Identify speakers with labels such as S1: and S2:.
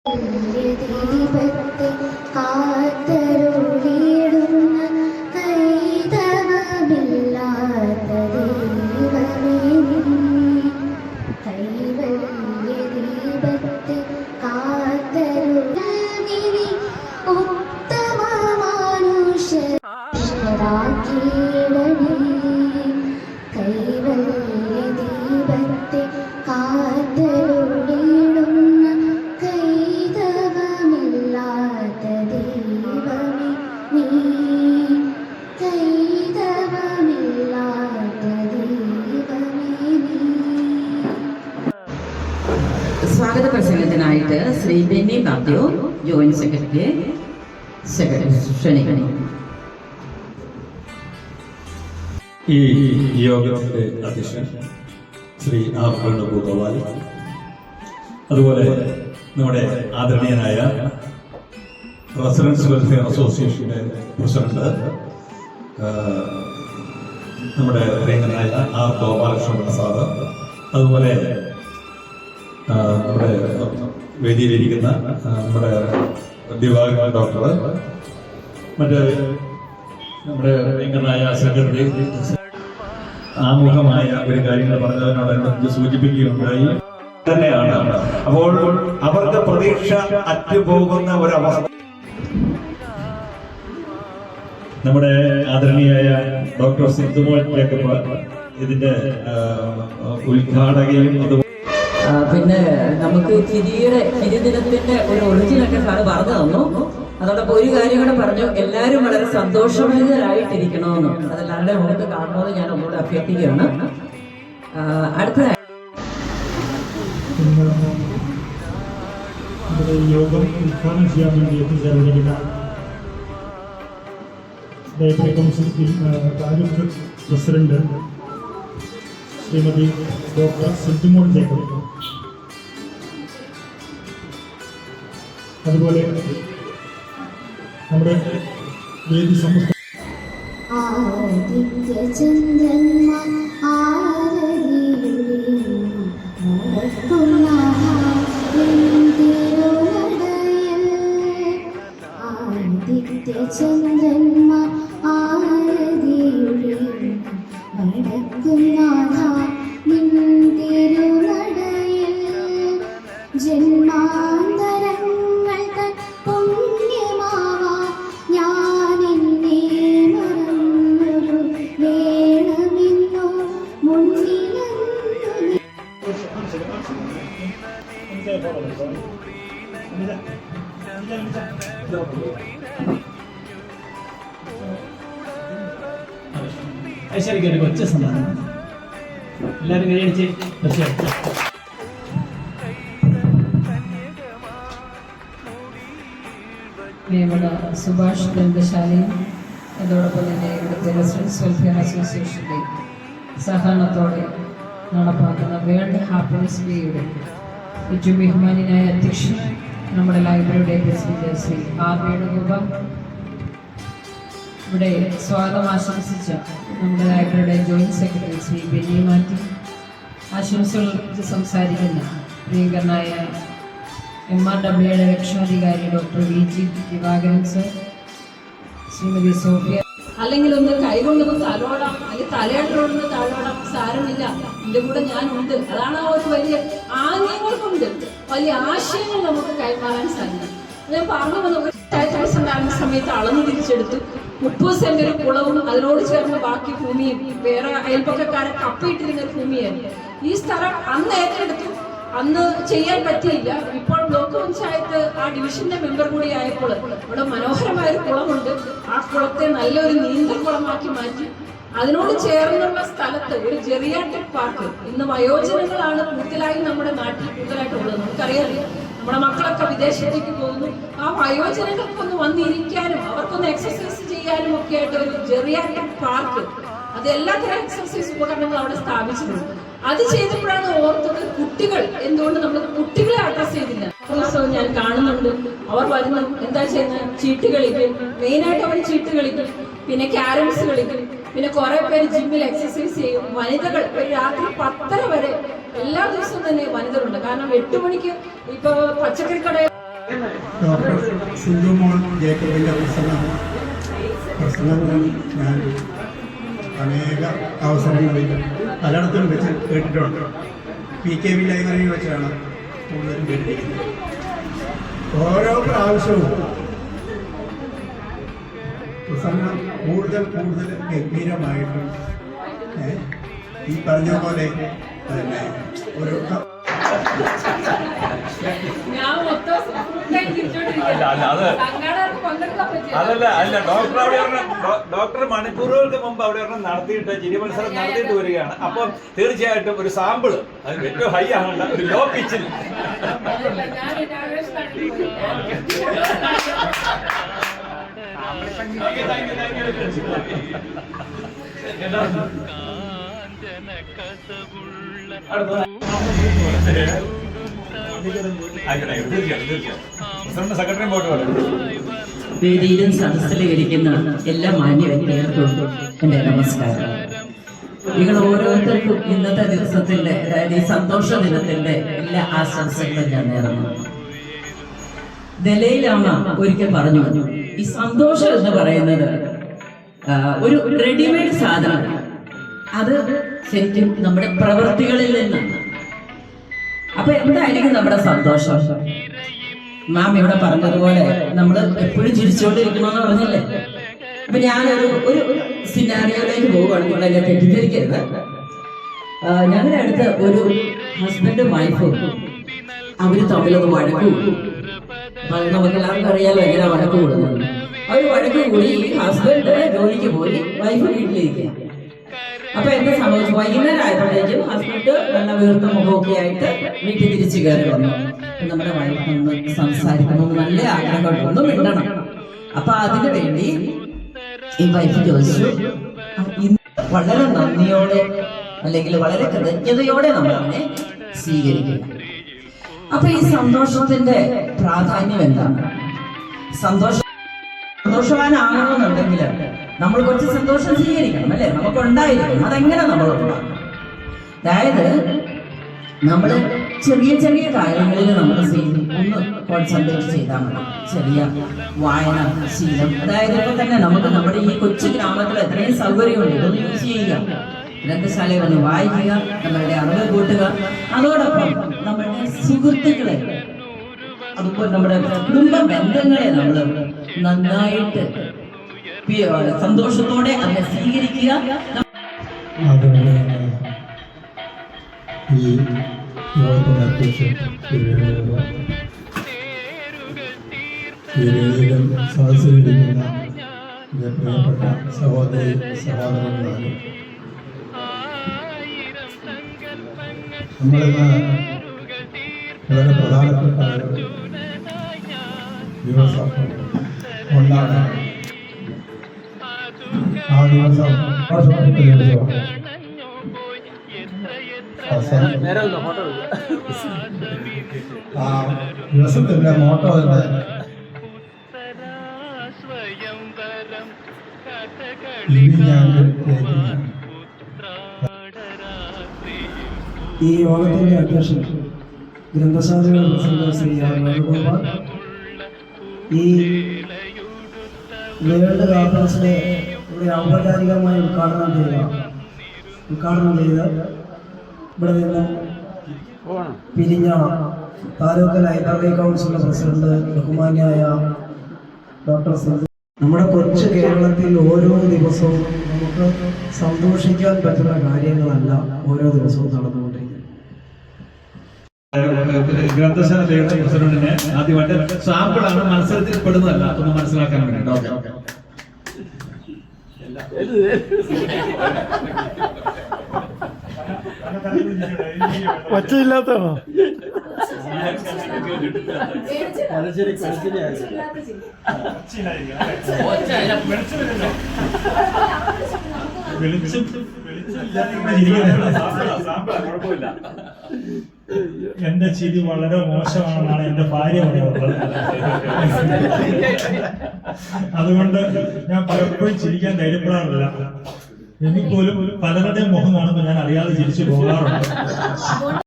S1: ദീപത്തെ കാത്തരുളിടുന്ന കൈതവമില്ലാത്ത ദൈവമേ കൈവല്യ ദീപത്തെ കാത്തരുളി ഉത്തമ മനുഷ്യരാക്കിയിടണേ കൈവല്യ ദീപത്തെ കാത്തരുളിടുന്ന കൈതവമില്ലാത്ത ദൈവമേ നീ കൈതവമില്ലാത്ത ദൈവമേ നീ.
S2: സ്വാഗത പ്രസംഗത്തിനായിട്ട് ശ്രീ ബെന്നി മാത്യു ജോയിന്റ് സെക്രട്ടറി ക്ഷണിക്കണം.
S3: ഈ യോഗത്തിന്റെ അധ്യക്ഷൻ ശ്രീ ആർ വേണുഗോപാൽ, അതുപോലെ നമ്മുടെ ആദരണീയനായ റെസിഡൻസ് വെൽഫെയർ അസോസിയേഷന്റെ പ്രസിഡന്റ് നമ്മുടെ പ്രിയങ്കനായ ആർ ഗോപാലകൃഷ്ണ പ്രസാദ്, അതുപോലെ നമ്മുടെ വേദിയിലിരിക്കുന്ന നമ്മുടെ ദിവാകർ ഡോക്ടർ, മറ്റ് നമ്മുടെ പ്രിയങ്കനായ സെക്രട്ടറി ആമുഖമായ ഒരു കാര്യങ്ങൾ പറഞ്ഞതിനോടനുബന്ധിച്ച് സൂചിപ്പിക്കുകയുണ്ടായി തന്നെയാണ്. അപ്പോൾ അവർക്ക് പ്രതീക്ഷ അറ്റുപോകുന്ന ഒരവസ്ഥ. നമ്മുടെ ആദരണീയായ ഡോക്ടർ സിന്ധുമോൾ ജേക്കബ് ഇതിന്റെ ഉദ്ഘാടകയും
S2: പിന്നെ നമുക്ക് ചിരിദിനത്തിന്റെ ഒരു ഒറിജിനൊക്കെ സാറ് പറഞ്ഞു തന്നു. അതോടൊപ്പം ഒരു കാര്യം കൂടെ പറഞ്ഞു, എല്ലാവരും വളരെ സന്തോഷഭരിതരായിട്ടിരിക്കണമെന്ന്. അതെല്ലാവരുടെ മുഖത്ത് കാണണമെന്ന് ഞാൻ ഒന്നുകൂടെ അഭ്യർത്ഥിക്കുകയാണ്. അടുത്തതായി
S4: യോഗം ഉദ്ഘാടനം ചെയ്യാൻ വേണ്ടി എത്തിച്ചേർന്നിരിക്കുന്ന diabetic council taluk president Shrimati doctor Sindhumol Jacob, അതുപോലെ നമ്മുടെ വേദി സമസ്ത
S1: ആദിത്യചന്ദ്രന്മാർ ആദിത്യചന്ദ്രന്മാർ ആരതിയുടെ വടക്കുന്നാഥ നിൻ തിരുനടയിൽ ജന്മാന്തരങ്ങൾ തൻ പുണ്യമാവാ ഞാൻ എന്നെ മറന്നൊരു വേണമെന്നോ മുന്നിലെന്നു
S4: ഐശ്വര്യക്ക് ഒരു കൊച്ച സമ്മാനം എല്ലാവരും കൈയടിച്ച് തീർച്ചയായിട്ടും.
S5: പ്രിയപ്പെട്ട സുഭാഷ് ഗ്രന്ഥശാലയും അതോടൊപ്പം തന്നെ ഇവിടുത്തെ റെസിഡൻസ് വെൽഫെയർ അസോസിയേഷൻ്റെ സഹകരണത്തോടെ നടപ്പാക്കുന്ന വേൾഡ് ഹാപ്പിനെസ് ഡേയുടെ ഏറ്റവും ബഹുമാന്യനായ അധ്യക്ഷൻ നമ്മുടെ ലൈബ്രറിയുടെ പ്രസിഡന്റ് ശ്രീ ആർ വേണുഗോപാൽ, ഇവിടെ സ്വാഗതം ആശംസിച്ച നമ്മുടെ ലൈബ്രറിയുടെ ജോയിന്റ് സെക്രട്ടറി ശ്രീ ബെന്നി മാത്യു, ആശംസകൾ സംസാരിക്കുന്ന പ്രിയങ്കരനായ MRWയുടെ രക്ഷാധികാരി doctor VG Divakaran sir, Shrimati Sophia. അല്ലെങ്കിൽ ഒന്ന് കൈകൊണ്ടൊന്ന് തലോടാം, അല്ലെങ്കിൽ തലയാട്ടിലോടൊന്ന് തലോടാം, സാരമില്ല, എൻ്റെ കൂടെ ഞാനുണ്ട്. അതാണ് ആ ഒരു വലിയ ആംഗ്യങ്ങൾ കൊണ്ട് വലിയ ആശയങ്ങൾ നമുക്ക് കൈമാറാൻ സാധിക്കും. ഞാൻ പറഞ്ഞു വന്ന ഉണ്ടാകുന്ന സമയത്ത് അളന്നു തിരിച്ചെടുത്തു 30 സെന്റ് ഒരു കുളവും അതിനോട് ചേർന്ന് ബാക്കി ഭൂമിയും വേറെ അയൽപ്പക്കാരെ കപ്പയിട്ടിരുന്ന ഒരു ഭൂമിയായിരുന്നു. ഈ സ്ഥലം അന്ന് ഏറ്റെടുത്തു. അന്ന് ചെയ്യാൻ പറ്റിയില്ല. ഇപ്പോൾ ബ്ലോക്ക് പഞ്ചായത്ത് ആ ഡിവിഷന്റെ മെമ്പർ കൂടി ആയപ്പോൾ ഇവിടെ മനോഹരമായൊരു കുളമുണ്ട്. ആ കുളത്തെ നല്ലൊരു നീന്തൽ കുളമാക്കി മാറ്റി. അതിനോട് ചേർന്നുള്ള സ്ഥലത്ത് ഒരു ജെറിയാട്രിക് പാർക്ക്. ഇന്ന് വയോജനങ്ങളാണ് കൂടുതലായി നമ്മുടെ നാട്ടിൽ കൂടുതലായിട്ടുള്ളത്. നമുക്കറിയാമല്ലോ, നമ്മുടെ മക്കളൊക്കെ വിദേശത്തേക്ക് പോകുന്നു. ആ വയോജനങ്ങൾക്കൊന്ന് വന്നിരിക്കാനും അവർക്കൊന്ന് എക്സസൈസ് ചെയ്യാനും ഒക്കെ ആയിട്ട് ഒരു ജെറിയാട്രിക് പാർക്ക്, അത് എല്ലാത്തരം എക്സസൈസ് ഉപകരണങ്ങൾ അവിടെ സ്ഥാപിച്ചിട്ടുണ്ട്. അത് ചെയ്തപ്പോഴാണ് ഓർത്തത് കുട്ടികൾ എന്തുകൊണ്ട് നമ്മൾ കുട്ടികളെ അഡ്രസ് ചെയ്തില്ല. ദിവസവും ഞാൻ കാണുന്നുണ്ട് അവർ വരുന്നു. എന്താ ചെയ്യുന്നത്? ചീട്ട് കളിക്കും. മെയിനായിട്ട് അവർ ചീട്ട് കളിക്കും, പിന്നെ ക്യാരംസ് കളിക്കും, പിന്നെ കുറെ പേര് ജിമ്മിൽ എക്സസൈസ് ചെയ്യും. വനിതകൾ ഒരു രാത്രി 10:30 വരെ എല്ലാ ദിവസവും തന്നെ വനിതകളുണ്ട്. കാരണം 8 മണിക്ക് ഇപ്പൊ പച്ചക്കറി കട
S6: ഡോക്ടർ സിന്ധുമോൾ ജേക്കബിൻ്റെ പ്രസംഗങ്ങൾ ഞാൻ അനേക അവസരങ്ങളിൽ പലയിടത്തും വെച്ച് കേട്ടിട്ടുണ്ട്. PKB ലൈബ്രറിയിൽ വെച്ചാണ് കൂടുതലും കേട്ടിരിക്കുന്നത്. ഓരോ പ്രാവശ്യവും പ്രസംഗം കൂടുതൽ ഗംഭീരമായിട്ടും ഈ പറഞ്ഞ പോലെ പിന്നെ ഒരു
S3: അല്ല ഡോക്ടർ മണിക്കൂറുകൾക്ക് മുമ്പ് അവിടെ ഒരെണ്ണം നടത്തിയിട്ട് ചിരി മത്സരം നടത്തിയിട്ട് വരികയാണ്. അപ്പം തീർച്ചയായിട്ടും ഒരു സാമ്പിള് അത് ഏറ്റവും ഹൈ ആണല്ല, ഒരു ലോ പിച്ചിൽ സെക്രട്ടറി പോയിട്ട്
S2: വേദിയിലും സദസ്സിലും ഇരിക്കുന്ന എല്ലാ മാന്യ വ്യക്തികൾക്കും എൻ്റെ നമസ്കാരം. നിങ്ങൾ ഓരോരുത്തർക്കും ഇന്നത്തെ ദിവസത്തിന്റെ, അതായത് ഈ സന്തോഷ ദിനത്തിന്റെ എല്ലാ ആശംസകളും ഞാൻ നേർന്നു. ദലൈലാമ ഒരിക്കൽ പറഞ്ഞു, ഈ സന്തോഷം എന്ന് പറയുന്നത് ഒരു റെഡിമെയ്ഡ് സാധനം, അത് ശരിക്കും നമ്മുടെ പ്രവൃത്തികളിൽ നിന്നാണ്. അപ്പൊ എന്തായിരിക്കും നമ്മുടെ സന്തോഷം? മാം ഇവിടെ പറഞ്ഞതുപോലെ നമ്മൾ എപ്പോഴും ചിരിച്ചുകൊണ്ടിരിക്കണമെന്ന് പറഞ്ഞില്ലേ? അപ്പൊ ഞാനൊരു ഒരു സിനാരിയോയിലേക്ക് പോവുകയാണ്, നിങ്ങൾ എന്നെ തെറ്റിദ്ധരിക്കരുത്. ഞങ്ങളുടെ അടുത്ത് ഒരു ഹസ്ബൻഡും വൈഫും അവര് തമ്മിലൊന്ന് വഴക്ക് കൂടും. നമുക്ക് എല്ലാവർക്കും അറിയാലോ എങ്ങനെ വഴക്ക് കൂടുന്നത്. അവര് വഴക്ക് കൂടി, ഹസ്ബൻഡ് ജോലിക്ക് പോയി, വൈഫ് വീട്ടിലിരിക്കുക. അപ്പൊ എന്താ സംഭവിച്ചു? വൈകുന്നേരം ആയപ്പോഴേക്കും ഹസ്ബൻഡ് നല്ല വീർത്ത മുഖമൊക്കെ ആയിട്ട് വീട്ടിൽ തിരിച്ചു കയറി വന്നു. നമ്മുടെ വൈഫൊന്ന് സംസാരിക്കണമെന്ന് നല്ല ആഗ്രഹമുണ്ട്, ഒന്ന് മിണ്ടണം. അപ്പൊ അതിനു വേണ്ടി ഈ വൈഫ് ചോദിച്ചു, വളരെ നന്ദിയോടെ അല്ലെങ്കിൽ വളരെ കൃതജ്ഞതയോടെ നമ്മൾ അതിനെ സ്വീകരിക്കും. അപ്പൊ ഈ സന്തോഷത്തിന്റെ പ്രാധാന്യം എന്താണ്? സന്തോഷവാനാകണമെന്നുണ്ടെങ്കിൽ നമ്മൾ കുറച്ച് സന്തോഷം സ്വീകരിക്കണം, അല്ലെ? നമുക്ക് ഉണ്ടായിരിക്കണം. അതെങ്ങനെ നമ്മൾ ഉണ്ടാക്കണം? അതായത് നമ്മൾ ചെറിയ ചെറിയ കാര്യങ്ങളിൽ നമ്മൾ ഒന്ന് കോൺസെൻട്രേറ്റ് ചെയ്താൽ മതി. ചെറിയ വായന ശീലം, അതായത് ഇപ്പൊ തന്നെ നമുക്ക് നമ്മുടെ ഈ കൊച്ചു ഗ്രാമത്തിൽ എത്രയും സൗകര്യമുണ്ട്, ഇതൊന്ന് യൂസ് ചെയ്യുക. ഗ്രന്ഥശാലയിൽ വന്ന് വായിക്കുക, നമ്മളുടെ അറിവ് കൂട്ടുക. അതോടൊപ്പം നമ്മളുടെ സുഹൃത്തുക്കളെ, അതുപോലെ നമ്മുടെ കുടുംബ ബന്ധങ്ങളെ നമ്മൾ നന്നായിട്ട് സന്തോഷത്തോടെ അതിനെ സ്വീകരിക്കുക.
S6: അതുപോലെ ഈ യോഗത്തിന്റെ അധ്യക്ഷൻ ഈ വേദിയിലും സദസ്സിലിരിക്കുന്ന പ്രിയപ്പെട്ട സഹോദരി സഹോദരന്മാരും, നമ്മളിന്ന് വളരെ പ്രധാനപ്പെട്ട ഒരു ദിവസം കൊണ്ടാടാൻ ആ ദിവസം ആഘോഷപ്പെട്ട ദിവസമാണ്. ആ ദിവസത്തിന്റെ മോട്ടോ തന്നെ
S7: ഈ യോഗത്തിന്റെ അധ്യക്ഷൻ ഗ്രന്ഥശാലയുടെ പ്രസിഡന്റ് ശ്രീ ആർ വേണുഗോപാൽ, ഈ വേൾഡ് കോൺഫറൻസിനെ ഇവിടെ ഔപചാരികമായി ഉദ്ഘാടനം ചെയ്ത ഇവിടെ നിന്ന് പിരിഞ്ഞ താലൂക്ക് ലൈബ്രറി കൗൺസിലിന്റെ പ്രസിഡന്റ് ബഹുമാന്യായ ഡോക്ടർ സിന്ധു. നമ്മുടെ കൊച്ചു കേരളത്തിൽ ഓരോ ദിവസവും നമുക്ക് സന്തോഷിക്കാൻ പറ്റുന്ന കാര്യങ്ങളല്ല ഓരോ ദിവസവും നടന്നുകൊണ്ടിരിക്കുന്നത്.
S3: ഗ്രന്ഥശാലയുടെ പ്രസിഡന്റിനെ ആദ്യമായിട്ട് സാമ്പിളാണ്, മത്സരത്തിൽ പെടുന്നതല്ല, ഒന്ന് മനസ്സിലാക്കാൻ വേണ്ടിട്ട്.
S4: ഒച്ചയില്ലാത്തതാണോ?
S8: എന്റെ ചിരി വളരെ മോശമാണെന്നാണ് എന്റെ ഭാര്യ പറയുന്നത്. അതുകൊണ്ട് ഞാൻ പലപ്പോഴും ചിരിക്കാൻ ധൈര്യപ്പെടാറില്ല. എനിക്ക് പോലും പലരുടെയും മുഖം കാണുമ്പോൾ ഞാൻ അറിയാതെ ചിരിച്ചു പോകാറുണ്ട്.